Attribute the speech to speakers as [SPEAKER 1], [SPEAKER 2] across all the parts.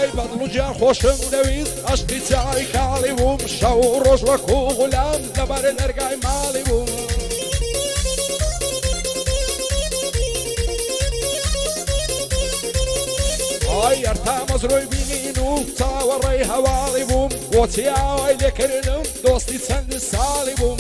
[SPEAKER 1] ئای بەدڵوجیان خۆشم دەویست عەشقی چاوی کاڵی بووم شەو و ڕۆژ وەکوو غولام لەبەر دەرگای ماڵی بووم ئای ئەرتا مەزرۆی بینین و چاوەڕێی هەواڵی بووم بۆچی ئاوای لێکردم دۆستی چەند ساڵی بووم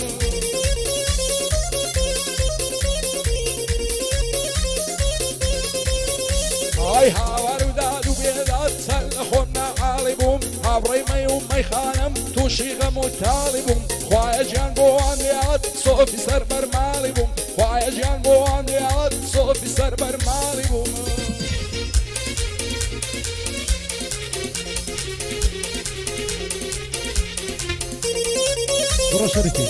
[SPEAKER 1] ئای هاوار و داد و بێداد چەند لە خۆم ناحاڵی بووم هاوڕێی مەی و مەیخانم تووشی غەم و تاڵی بووم خوایە گیان بۆ وان دێڵەت سۆفی سەر بەرماڵی بووم خوایە گیان بۆ وان دێڵەت سۆفی سەر بەرماڵی بووم
[SPEAKER 2] برو شريكي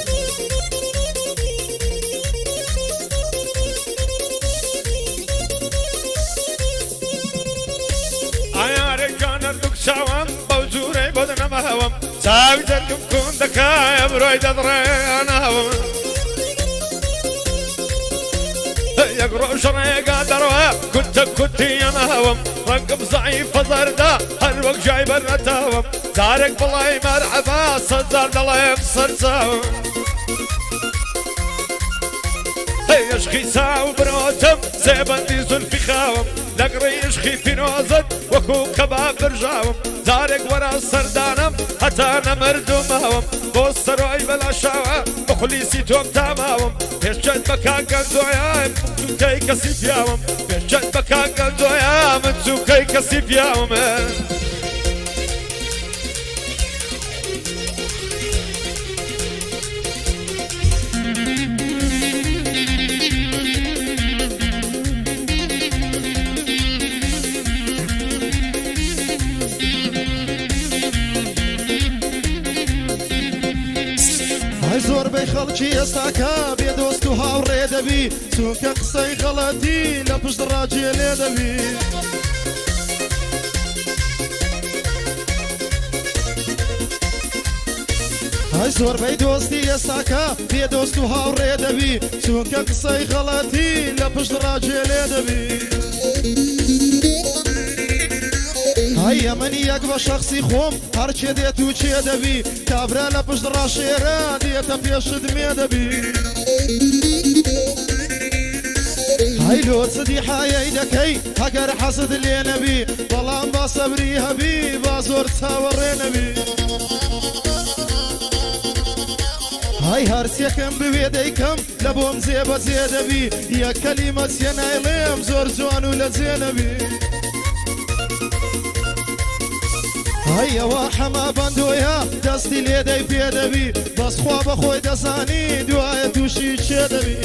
[SPEAKER 3] يا رجال دكساوم بوزوري بدنا مهوم ساوي تركم كون دكايا بروي تدرينا هوم يقرأ شرعي قادروا كنت يا مهوم رقم ضعيف فضردا هالوقت جايب الرتاوم زارك بالله مرحبا صدر الله بصرصاوم يشخي ساو بروتم زيبندي زلفي خاوم لقري يشخي في نوزد وكو كباب برجاوم زارك ورا سردانم حتى انا مردوم هاوم بوستروي بلا شاوة بخليسي توم تاماوم بيشجد بكان قندويا من كي كسيف ياوم بيشجد بكان قندويا من كي كسيف ياوم
[SPEAKER 2] زۆر بەی خەڵکی ئێستاکە بێ دۆست و هاوڕێ دەبی چونکە قسەی غەڵەتی لە پشت ڕاجێ لێ دەبی های زۆر بەی دۆستی ئێستاکە بێ دۆست و هاوڕێ دەبی چونکە قسەی غەڵەتی لە پشت ڕاجێ لێ دەبی های ئەمەنی یەک بە شەخسی خۆم هەرچێ دێت و چێ دەبی کابرا لە پشت ڕاشێرە دێتە پێشت مێ دەبی های لۆچدی حایەی دەکەی ئەگەر حەسد لێ نەبی بەڵام با سەبری هەبی با زۆر چاوەڕێ نەبی های هەرچێکم بوێ دەیکەم لە بۆم جێبەجێ دەبی یەک کەلیمە چێ نایڵێم زۆر جوان و لە جێ نەبی های ئەوە حەما بەندۆیە دەستی لێدەی پێدەبی بەسخوا بەخۆی دەزانی دوایە تووشی چێ دەبی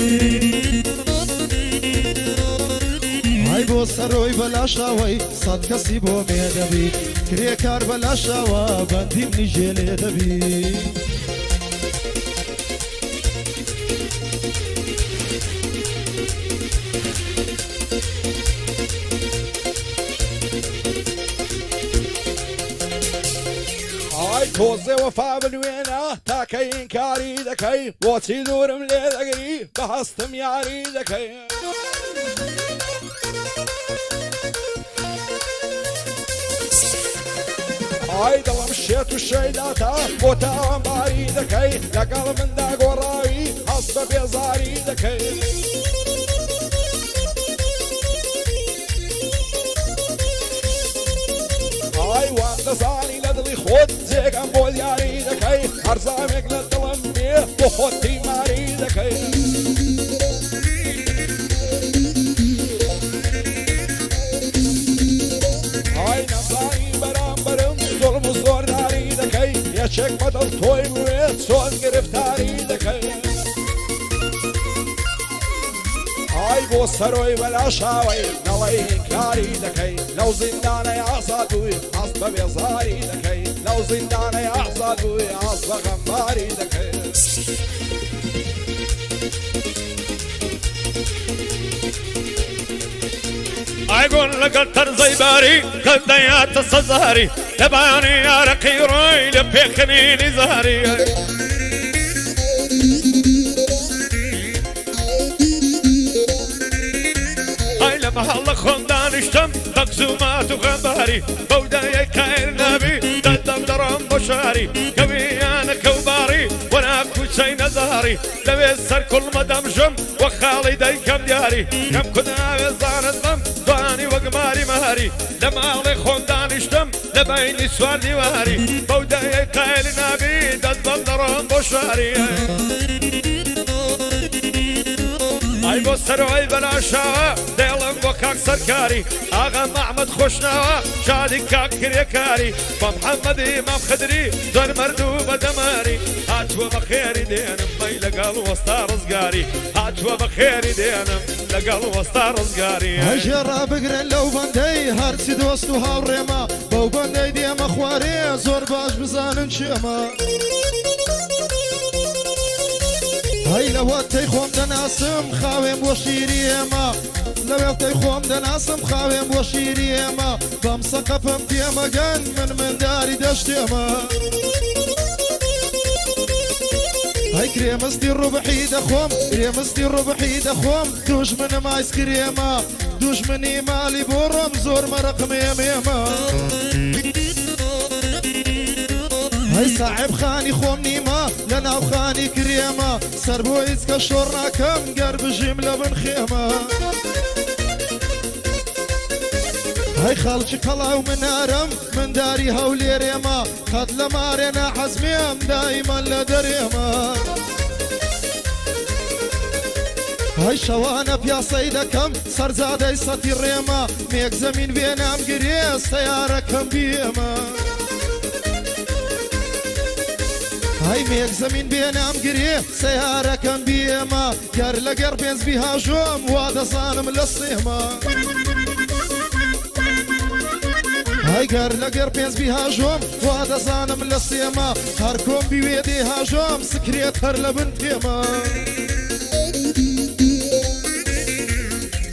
[SPEAKER 2] های بۆ سەرۆی بەلاشاوەی سەد کەسی بۆ مێدەبی کرێکار بەلاشاوە بەندیم نیژێ لێ دەبی
[SPEAKER 1] تۆزێ وەفا بنوێنە تاکە ئینکاری دەکەی بۆچی دوورم لێ دەگری بە هەستم یاری دەکەی ئای دڵم شێت و شەیداتە بۆ تاوانباری دەکەی لەگەڵ مندا گۆڕاوی هەست بە بێزاری دەکەی ئای وان دەزانی لە دڵی خۆت جێگەم بۆ دیاری دەکەی هەرزامێک لە دڵم بێ بۆ خۆت تیماری دەکەی ئای نەزانی بەرامبەرم زۆڵم و زۆرداری دەکەی یەکێک بەدڵ تۆی بوێ چۆن گرفتاری دەکەی ئای بۆ سەرۆی بەلاشاوەی نەڵەی ئینکاری دەکەی لەو زیندانەی ئازاد بووی هەست بە بێزاری دەکەی لەو زیندانەی ئازاد بووی هەست بە غەمباری دەکەی
[SPEAKER 3] ئایگۆن لەگەڵ تەرزەی باری کەندەیاتە سەزاری لەبانی یارەقی ڕۆی لە پێکەنینی زاری ئای لە مەهەڵە خۆم دانیشتم مقسومات وغباري بوداي كاير نبي ددم درم بشاري كويانا كوباري وانا كوشي نزاري لبس سر كل مدام جم وخالي داي كم دياري كم كنا زانت ضم دواني وقماري مهاري لما علي خوندان اشتم لبيني سوار ديواري بوداي كاير نبي ددم درم بشاري اي بو سروي بلا شاوا ديلم بو كاك سركاري اغا محمد خوشناوا شادي كاك كريكاري بمحمد امام خدري زور مردوبة دماري هاتوا بخيري دينم مي لقال وسطا رزقاري هاتوا بخيري دينم لقال وسطا رزقاري
[SPEAKER 2] هجرا بقرن لو بندي هرسي دوستو هاوريما بو بندي ديما خواري زور باش بزانن شما هاي لو تيخوم دناسم خاوم وشيريما لو تيخوم دناسم خاوم وشيريما بمسقفم تيما قن من داري دشتيما هاي كريمستي الربحي دخوم كريمستي الربحي دخوم دوش من مايس كريما دوش مني مالي بورم زور مرق ميميما هاي صاحب خاني خومني ما لنا وخاني كريمة سربو إزكا شورنا كم قرب جملة بن خيمة هاي خالشي قلا ومنارم من داري هولي ريما خد لمارينا حزميم دايما لدريما هاي شوانا بيا صيدا كم سرزادة يسطي الريما ميك زمين بينام قريس سيارة كم بيما هاي ميك زمين بينام قريب سيارة كان بيما قر لقر بينز بيها جوم وادا صانم للصيما هاي قر لقر بينز بيها جوم وادا صانم للصيما هاركم بيويديها جوم سكريت هر لبنتيما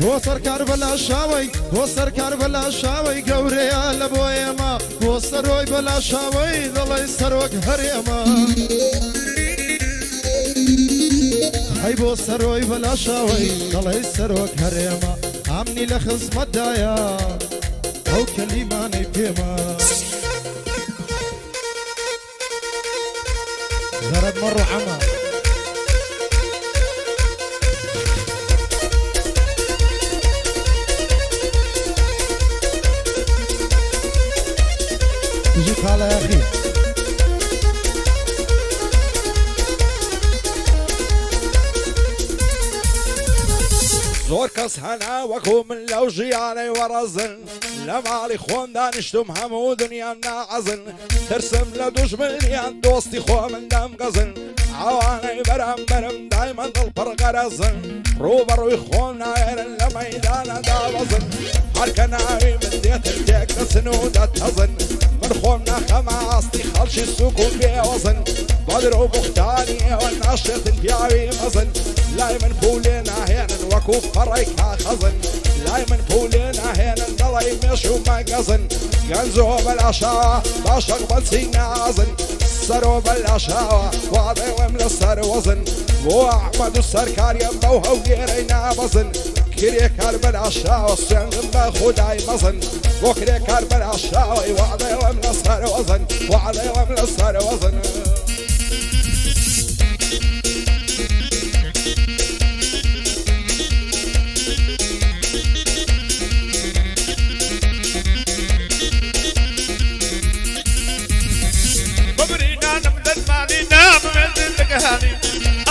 [SPEAKER 2] هو سركار بلا شاوي هو سركار بلا شاوي قوري على بويما هو سروي بلا شاوي ضل يسروك هريما هاي بو سروي بلا شاوي ضل يسروك هريما عمني لخص مدايا او كلماني بيما غرد مرة عما يجيك هلا يا أخي
[SPEAKER 1] زور كاس هنا وكو من لو جياني ورزن لمالي خوان دانشتم همو دنيانا عزن ترسم لدوش مليان دوستي خو من دم قزن عواني برم دايما البر غرزن روبر يخونا يرن لميدانا دابزن حركناوي من ديت الجيك تسنودة تزن من خونا خماستي خلشي السكون بيوزن بدرو بختاني والناشط البياوي مزن لايمن بولينا هنا وكوف فريكها خزن لايمن بولينا هنا ضلي مشو ما قزن قنزو بالعشاوة باشق بنسينا عزن سرو بالعشاوة واضي ومن السر وزن وأحمد السركار ينبوها وغيرينا بزن كري كرب العشاوة السن ما خداي مزن وكري كرب العشاوة واضي ومن السر وزن واضي ومن السر وزن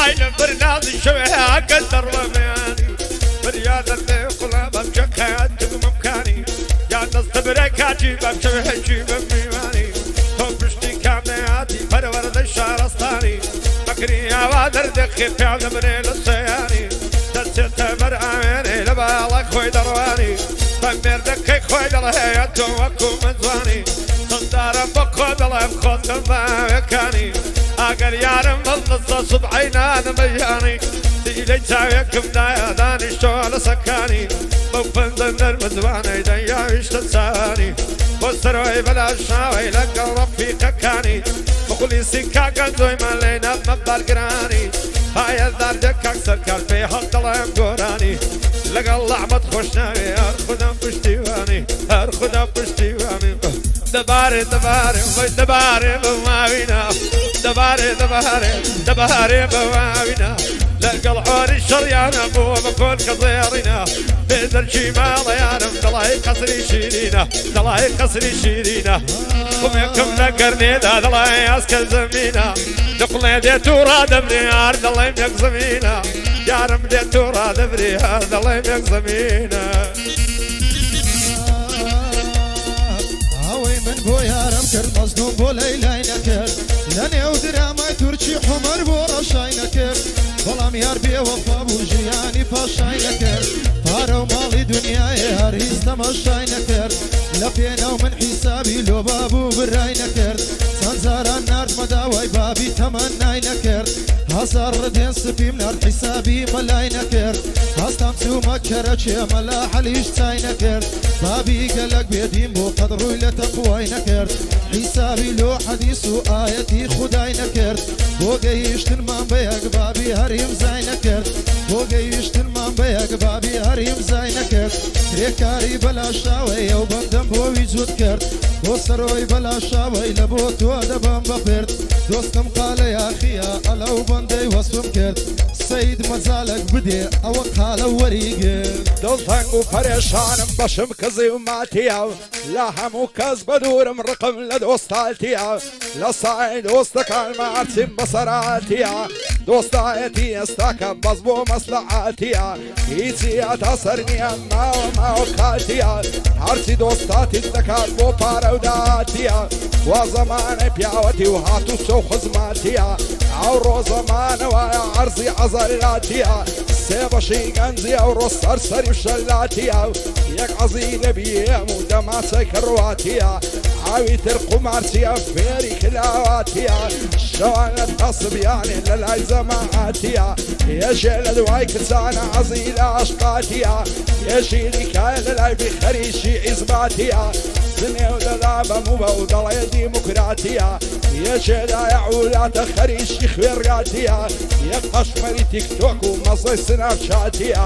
[SPEAKER 3] اي برنامج شوية قدر ومياني برياد اللي قلب بجكات بمكاني يا ناس تبركاتي بشوية جيب ميواني توب بشتي كامياتي فرورد الشهر الثاني بكري يا وادر دخي في عمري للسياني تسيت مرعاني لبالك خوي درواني فمير دكي خوي دلهيتو وكو مزواني صدار بخود الله بخود ما مكاني اقل يارم بالنص صبحينا انا مياني ديلي تساويك بداية داني شوال سكاني بوفن ضمن مزواني ديا ويش تنساني وسروي بلا شاوي لقى رفيق كاني بقولي سكا قنزوي مالينا بمبال قراني هاي الدار دك اكسر كالفي حق الله يمقوراني لەگەڵ لەحمەد خۆش ناوێ هەر خودم پشتیوانی هەر خودم پشتیوانی دەبارێ دەبارێ وەی دەبارێ بە ماوینا دەبارێ دەبارێ دەبارێ بە ماوینا لەگەڵ عۆری شەڕیانە بووە بە کۆن کە زێڕینە بێدەرچی ماڵەیانم دەڵای قەسری شیرینە دەڵای قەسری شیرینە خۆمێکم لە گەرنێدا دەڵای ئاسکە زەمینە دەقڵێ دێت و ڕادەبرێ هەر دەڵێم یەک زەمینە یارم دێت و ڕادەبرێ هەر دەڵێم یەک زەمینە
[SPEAKER 2] ئەوەی من بۆ یارم کرد مەزنوم بۆ لەیلای نەکرد لە نێو درامای تورکی حومەر بۆ ڕەشای نەکرد بەڵام یار بێوەفا بوو ژیانی پاشای نەکرد پارە و ماڵی دنیایە هەر هیچ تەماشای نەکرد لە پێناو من حیسابی لۆبا بوو برای نەکرد چەند جاران ناردمە داوای بابی تەمەنای نەکرد هەزار ڕدێن سپیم نارد حیسابی مەلای نەکرد هەستام چوومە کەرەچێ مەلا حەلیش چای نەکرد بابی گەلک بێدیم بۆ قەد ڕووی لە تەقوای نەکرد حیسابی لۆ حەدیث و ئایەتی خودای نەکرد بۆ گەیشتنمان بە یەک بابی هەریم زای نەکرد بۆ گەیشتنمان بە یەک بابی هەریم زای نەکرد کرێکاری بەلاشاوەی ئەو بەندەم بۆوی جوت کرد بۆ سەرۆی بەلاشاوەی لە بۆ تۆ دەبم بەپرد دۆستم قالە یاخیە ئەلەو بەندەی وەسفم کرد سەید مەجالێک بدێ ئەوە قالە وەریگرت
[SPEAKER 1] دڵتەنگ و پەرێشانم بەشم کەزی و ماتیە لە هەموو کەس بە دوورم ڕقم لە دۆستالتیە لە سای دۆستەکان مارچیم بەسەراتیە دۆستایەتی ئێستاکە بەس بۆ مەسلەعاتیە هیچی ئەتا سەر نییە ماوە کاتیە هەرچی دۆستاتیت دەکات بۆ پارە و داهاتیە وا زەمانە پیاوەتی و هاتوو چە و خزماتیە ئەو ڕۆزەمانەوەیە عەرزی عەزەلاتیە سێ بەشی گەنجی ئەوڕۆ سەرسەری و شەلاتیە یەک عەزی لەبیێم و دەماچەی کڕواتیە ئاوی تر قومارچیە فێری کلاواتیە شەوانە تەسبیانێ لە لای زەماعاتیە هێشێ لە دوای کچانە عەزی لە عەشقاتیە هێشیری کایە لە لای بیخەریشی عیزباتیە زنێو دەدا بەموو بە و دەڵێ دیموکراتیە یەکێدایە عولاتە خەریشی خوێڕاتیە یەک قەشمەری تیکتۆک و مەزەی سناپچاتیە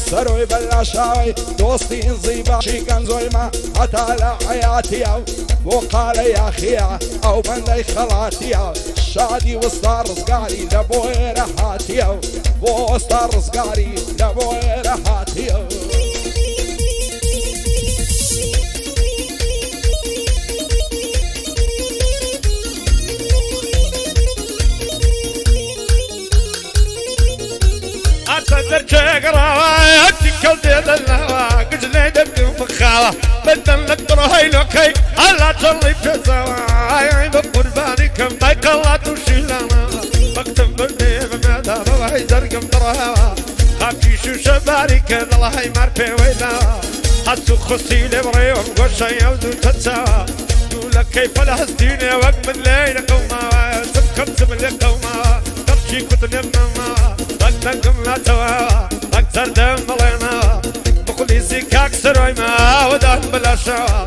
[SPEAKER 1] سەرۆی بەلاشاوی دۆستی ئینزی باشی گەنجۆیمە هەتا لە حەیاتیە بۆ قالە یاخیە ئەو بەندەی خەڵاتیە شادی وەستا ڕزگاری لە بۆ ئێرە هاتیە بۆ ئێستا ڕزگاری لە بۆ ئێرە هاتیە
[SPEAKER 3] درجەگەڕاوە هەرچی دێدەناوە گجلێ دەبی و بخاوە بدەن لە دڕۆهەیلۆکەی ئەلا جەڵی پێزەوە بە قوربانی کەم دای قەڵات و شیلانە وەختم بردێ بەمێدا بەوەی دەرگم دڕەوە خاکی شوشە باریکە دڵەهەی مار پێوەی داوە هەست و خوستی لێ بڕێوەم گۆشەی ئەو دوو تەچاوە دوو لە کەیفە لە هەستینێ وەک من لێی لە قەوماوە زم لێ قەوماوە دەڕچی کوت لێم نەماوە دەنگم ناتەوەوە دەنگ سەردەم بڵێنەوە بقولیسی کاک سەرۆیمەوە دان بەلاشەوە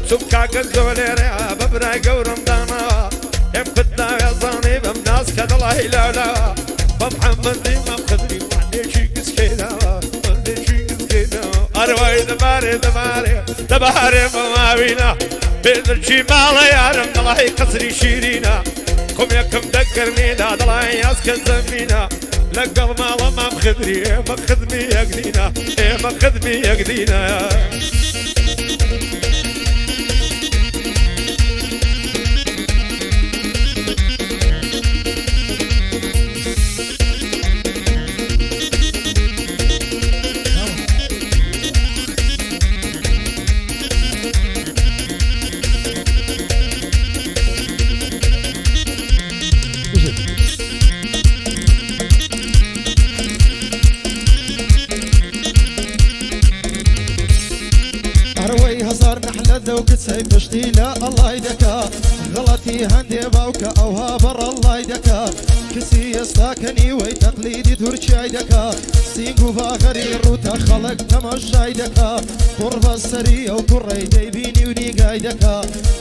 [SPEAKER 3] چوب کاکە زۆ لێرەیە بە برای گەورم دانەوە هێم کت ناوێزانی بەم ناز کە دڵی لەولەوە بەم حەمبەندی مەم قدری مانێکی گزکەیداوە مانێکی گزکەیداوە ئەروای دەبارێ دەبارێ دەبارێ بەماوینە بێدرچی ماڵە یارم دڵی قەسری شیرینە خۆمێکم دەگەرنێدا دڵی ئاسکە زەمینە لەگەڵ ماڵە مام خدری ئێمە خدمی یەکدینە ئێمە خدمی یەکدینە
[SPEAKER 2] لەو کچەی پشتی لە ئەڵای دەکا غەڵەتی هەندێ باوکە ئەوها بەڕ ئەڵای دەکا کسی ئێستاکەنی وەی تەقلیدی تورکیای دەکا سینگ و باغەری ڕوتە خەڵک تەماشای دەکا کوڕ بە سەری ئەو کوڕەی دەیبینی و نیگە لای دەکا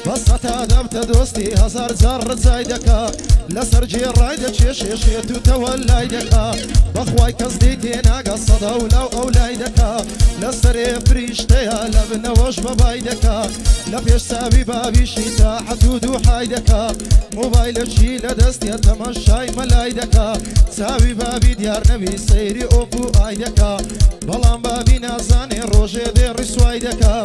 [SPEAKER 2] بەسە تا دەبتە دۆستی هەزار جار ڕزای دەکا لەسەر جێڕای دەچێشێشێت و تەوە لای دەکا بەخوای کەس دەی تێناگە سەدا و لاو ئەو لای دەکا لەسەرێ فریشتەیە لە بنەوەش بەبای دەکا لە پێش چاوی بابیشی تا حەدود و حای دەکا مۆبایلەکی لە دەستێ تەمەشای مەلای دەکا چاوی بابی دیار نەبی سەیری ئۆپ و ئای دەکا بەڵام بابی نازانێ ڕۆژێ دێ ڕیسوای دەکا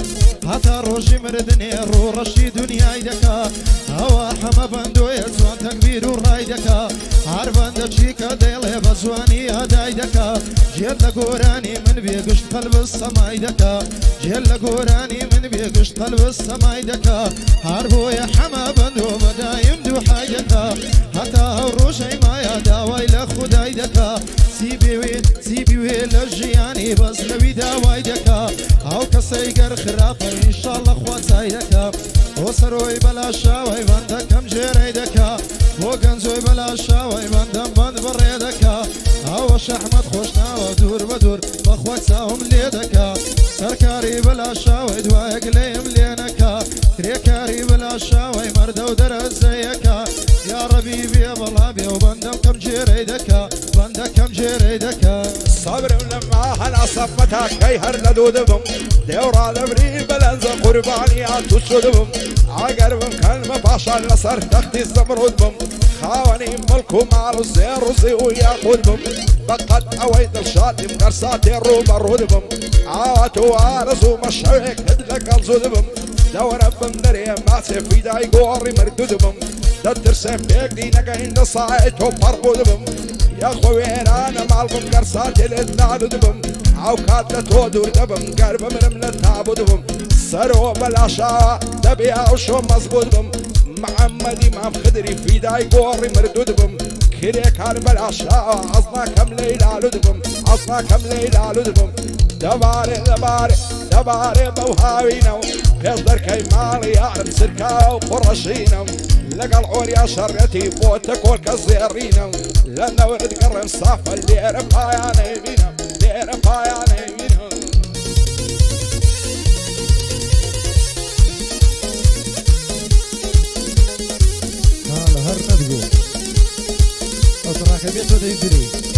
[SPEAKER 2] هەتا ڕۆژی مردنێ ڕۆڕەشی دنیای دەکا ئەوە هەمە بەندۆیە جوان تەکبیر و ڕای دەکا هەر بەندەچی کە دەیڵێ بە جوانی ئادای دەکا ژێر لە گۆرانی من بێگشت قەلبس سەمای دەکا ژێر لە گۆرانی من بێگشت قەلبس سەمای دەکا هەر بۆیە هەمە بەندۆ بەدایم دووحای دەکا هەتا ئەو ڕۆژەی مایە داوای لە خودای دەکا چی بوێ لە ژیانی بەس نەوی داوای دەکا ئەو کەسەی گەر خراپە ئینشاڵڵە خوا چای دەکا بۆ سەرۆی بەلا شاوای بەندەکەم ژێرەی دەکا بۆ گەنجۆی بەلا شاوای بەندەم بەند بڕێ دەکا ئەوە شەحمەت خۆشناوە دوور بە دوور بەخوا چاوم لێ دەکا سەرکاری بەلا شاوای دوایەک لێم لێ نەکا کرێکاری بەلا شاوای مەردە و دەرەزەیەکە یا ڕەبی بێ بەڵا بێ و بەندەم کەم جێرەی دەکا بەندەکەم جێرەی دەکا
[SPEAKER 1] صبرم لما هلا صفتها كي هر لدودبم دورا دبري بلنزا قربانيات وسودبم عقربم كلمة باشا لصر تختي الزمرودبم خاوني ملكو مال الزير وزي وياخدبم بقد اويد الشادي مقرصاتي الروبا رودبم عواتو عارزو مشاويك هدلك الزودبم دورا بمدري ماسي في داي قوري مردودبم دترسم بيك دينك عند صايت وبربودبم يا خوي انا مالكم قرصاتي للنادو دبم عوكات لتودور دبم قرب من التابو دبم سرو بلاشا دبيا وشو مزبوط بم محمدي مام خدري في داي قوري مردود بم كريك هار بلاشا عصنا كم ليلة لدبم عصنا كم ليلة لدبم دباري دباري دباري بوهاوينا يصدر كي مالي يعرف سركا وقرشينا لقى العوريا شرتي بوتك والكزيرينا لأنه ورد قرم صافة اللي رفا يا نيمينا اللي رفا يا نيمينا
[SPEAKER 2] هلا هر ندقو أطراك بيتو ديدري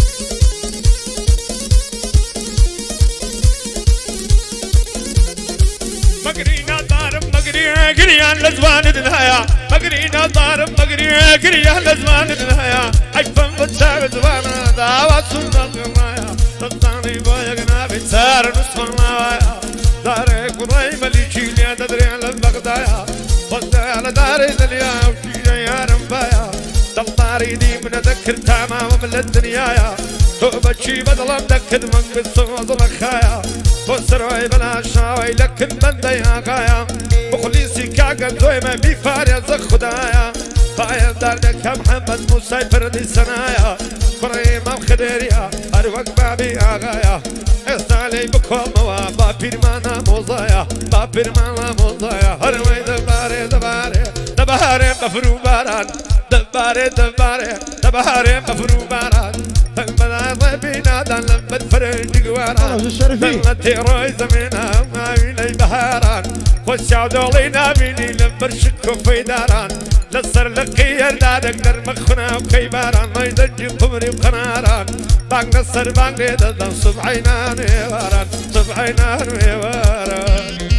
[SPEAKER 3] مقرينا ضارب مقرينا قريان لزوان النهاية مقرينا ضارب مقرينا قريان لزوان النهاية عيفا بتساب زوانا دعوات سنة القراية تبطاني بويقنا بتسار نصف النوايا دارك وراي مليكي لي تدري على البغدايا وصدي على داري دنيا وشيجا يا رمبايا دلطاري دي من اذكر تمام من الدنيايا توبتشي بدل مدكد من بالصوت الخايا بسروي بلا شاوي لكن بنديها غايا مخلصي كاقل دويمة بفاريز خدايا بايم داردك محمد موسى فردي سنايا بريم خديريا اروق بابي اغايا استالي بكل موا بابير مانا موزايا بابير مانا موزايا هروي دباري دباري دباري بفرو باران دباري دباري دباري بفرو باران فالمناظر بينا دان لما تفرج قواران لما تيروي زمينا ما بيني بهاران خشاو دولينا بيني لما رشكو في داران لصر لقير دادك در مخنا وكيباران ما يدجي قمري وقناران باق نصر باق ريدان صبعينان ويواران صبعينان ويواران